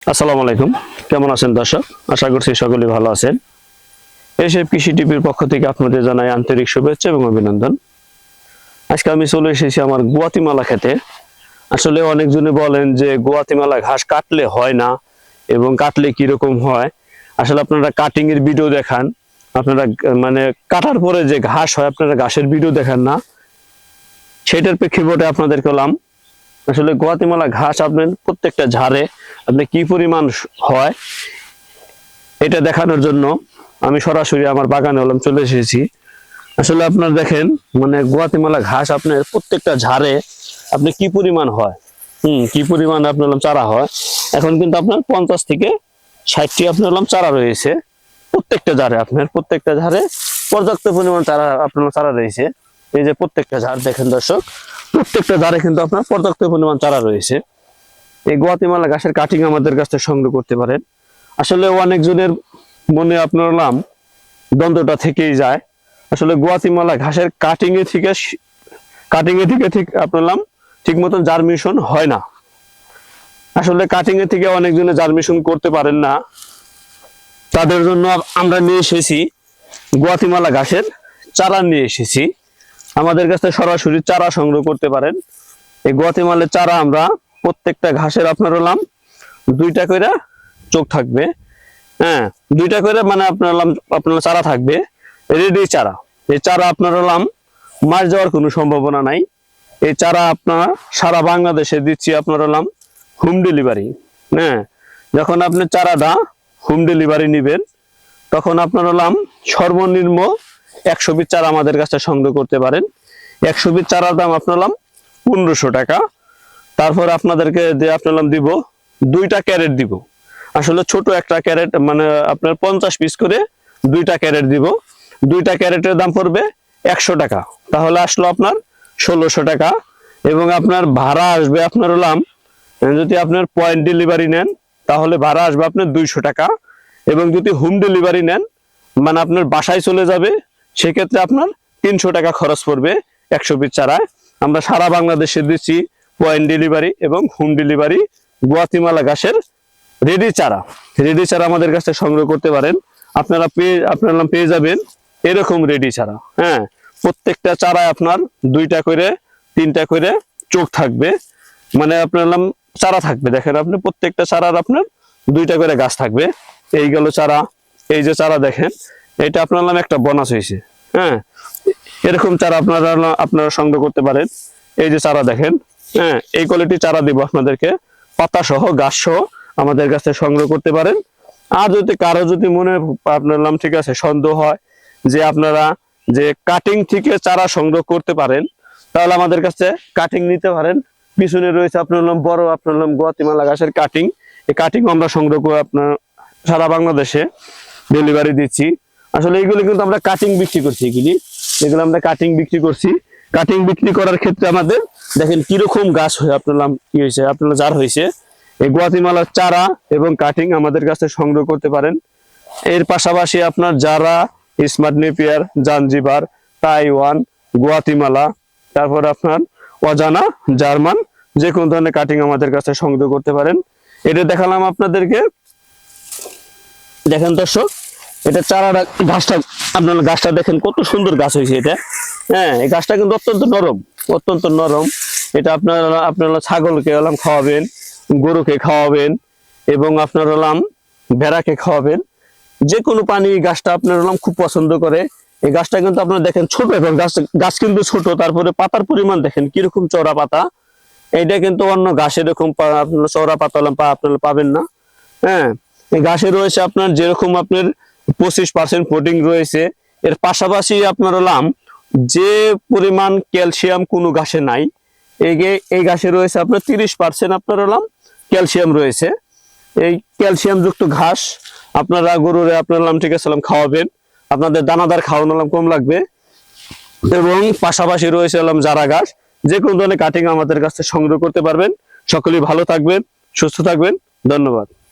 আসসালামু আলাইকুম, কেমন আছেন দর্শক? আশা করছি সকলেই ভালো আছেন। এসএফ কৃষি টিভির পক্ষ থেকে আপনাদের জানাই আন্তরিক শুভেচ্ছা এবং অভিনন্দন। আজকে আমি চলে এসেছি আমার গুয়াতিমালা খেতে। আসলে অনেকজনে বলেন যে গুয়াতিমালা ঘাস কাটলে হয় না এবং কাটলে কিরকম হয়। আসলে আপনারা কাটিং এর ভিডিও দেখান, আপনারা মানে কাটার পরে যে ঘাস হয় আপনারা ঘাসের ভিডিও দেখান না। সেটার প্রেক্ষাপটে আপনাদের বললাম আসলে গুয়াতিমালা ঘাস আপনার প্রত্যেকটা ঝাড়ে আপনি কি পরিমাণ হয় এটা দেখানোর জন্য আমি সরাসরি আমার বাগানে চলে এসেছি। আসলে আপনার দেখেন মানে গুয়াতিমালা ঘাস আপনার প্রত্যেকটা ঝাড়ে আপনি কি পরিমাণ হয়, কি পরিমাণ আপনার চারা হয়। এখন কিন্তু আপনার 50 থেকে 60টি আপনার চারা রয়েছে প্রত্যেকটা ঝাড়ে পর্যাপ্ত পরিমাণ চারা আপনার চারা রয়েছে। এই যে প্রত্যেকটা ঝাড় দেখেন দর্শক, প্রত্যেকটা ঝাড়ে কিন্তু আপনার পর্যাপ্ত পরিমাণ চারা রয়েছে। এই গুয়াতিমালা ঘাসের কাটিং আমাদের কাছ থেকে সংগ্রহ করতে পারেন। আসলে অনেকজনের মনে আপনার দ্বন্দ্বটা থেকেই যায়। আসলে গুয়াতিমালা ঘাসের কাটিং এ থেকে ঠিক আপনার ঠিক মতন জার্মিনেশন হয় না। আসলে কাটিং এ থেকে অনেকজনে জার্মিনেশন করতে পারেন না, তাদের জন্য আমরা নিয়ে এসেছি গুয়াতিমালা ঘাসের চারা নিয়ে এসেছি। আমাদের কাছে সরাসরি চারা সংগ্রহ করতে পারেন। এই গুয়াতিমালার চারা আমরা প্রত্যেকটা ঘাসের আপনার 2টা করে চোখ থাকবে, হ্যাঁ 2টা করে মানে আপনার চারা থাকবে রেডি চারা। এই চারা আপনার মাস যাওয়ার কোনো সম্ভাবনা নাই। এই চারা আপনার সারা বাংলাদেশে দিচ্ছি আপনার হোম ডেলিভারি। হ্যাঁ, যখন আপনি চারাটা হোম ডেলিভারি নেবেন তখন আপনার সর্বনিম্ন 100 পিস চারা আমাদের কাছে সংগ্রহ করতে পারেন। 100 পিস চারার দাম আপনার 1500 টাকা। তারপর আপনাদেরকে যে আপনার দিব 2টা ক্যারেট দিব। আসলে ছোট একটা ক্যারেট মানে আপনার 50 পিস করে 2টা ক্যারেট দিব। 2টা ক্যারেটের দাম পড়বে 100 টাকা। তাহলে আসলো আপনার 1600 টাকা। এবং আপনার ভাড়া আসবে আপনার যদি আপনার পয়েন্ট ডেলিভারি নেন তাহলে ভাড়া আসবে আপনার 200 টাকা। এবং যদি হোম ডেলিভারি নেন মানে আপনার বাসায় চলে যাবে, সেক্ষেত্রে আপনার 300 টাকা খরচ পড়বে 100 পিস চারায়। আমরা সারা বাংলাদেশে দিচ্ছি পয়েন্ট ডেলিভারি এবং হোম ডেলিভারি। গুয়াতিমালা ঘাসের রেডি চারা আমাদের কাছে সংগ্রহ করতে পারেন। আপনারা পেয়ে যাবেন এরকম রেডি চারা। হ্যাঁ, প্রত্যেকটা চারায় আপনার 2টা করে 3টা করে চোখ থাকবে, মানে আপনার চারা থাকবে। দেখেন আপনি প্রত্যেকটা চারার আপনার 2টা করে গাছ থাকবে। এই গেল চারা। এই যে চারা দেখেন, এটা আপনার একটা বোনাস হয়েছে। হ্যাঁ, এরকম চারা আপনারা সংগ্রহ করতে পারেন। এই যে চারা দেখেন, হ্যাঁ এই কোয়ালিটি চারা দিব আপনাদেরকে, পাতা সহ গাছ সহ আমাদের কাছে সংগ্রহ করতে পারেন। আর যদি কারো মনে আপনার ঠিক আছে সন্দেহ হয় যে আপনারা যে কাটিং থেকে চারা সংগ্রহ করতে পারেন, তাহলে আমাদের কাছে কাটিং নিতে পারেন। পিছনে রয়েছে আপনার বড় আপনার গুয়াতিমালা ঘাসের কাটিং। এই কাটিং আমরা সংগ্রহ করে আপনার সারা বাংলাদেশে ডেলিভারি দিচ্ছি। আসলে এইগুলি কিন্তু আমরা কাটিং বিক্রি করছি। এগুলো আমরা কাটিং বিক্রি করছি। কাটিং বিক্রি করার ক্ষেত্রে আমাদের দেখেন কিরকম গাছ হয়ে আপনার কি হয়েছে, আপনার জার হয়েছে। এই গুয়াতিমালার চারা এবং কাটিং আমাদের কাছে সংগ্রহ করতে পারেন। এর পাশাপাশি আপনার যারা smart Napier, Zanzibar, Taiwan, Guatemala, তারপর আপনার অজানা, জার্মান, যে কোনো ধরনের কাটিং আমাদের কাছে সংগ্রহ করতে পারেন। এটা দেখালাম আপনাদেরকে। দেখেন দর্শক, এটা চারাটা গাছটা দেখেন কত সুন্দর গাছ হয়েছে এটা। হ্যাঁ, এই গাছটা কিন্তু অত্যন্ত নরম। এটা আপনারা ছাগলকে খাওয়াবেন, গরুকে খাওয়াবেন এবং আপনার ভেড়াকে খাওয়াবেন। যে কোনো পানি গাছটা আপনার খুব পছন্দ করে। এই গাছটা কিন্তু আপনারা দেখেন ছোট, এবং গাছ কিন্তু ছোট, তারপরে পাতার পরিমাণ দেখেন কিরকম চওড়া পাতা। এইটা কিন্তু অন্য ঘাসে এরকম আপনার চওড়া পাতা আপনারা পাবেন না। হ্যাঁ, এই ঘাসে রয়েছে আপনার যেরকম আপনার 25% প্রোটিন রয়েছে। এর পাশাপাশি আপনার যে পরিমাণ ক্যালসিয়াম কোনো ঘাসে নাই, এই ঘাসে রয়েছে আপনার 30% আপনার ক্যালসিয়াম রয়েছে। এই ক্যালসিয়াম যুক্ত ঘাস আপনারা গরুরে আপনার ঠিক আছে খাওয়াবেন। আপনাদের দানাদার খাওয়ানো কম লাগবে। এবং পাশাপাশি রয়েছে জারা ঘাস। যে কোনো ধরনের কাটিং আমাদের কাছে সংগ্রহ করতে পারবেন। সকলেই ভালো থাকবেন, সুস্থ থাকবেন। ধন্যবাদ।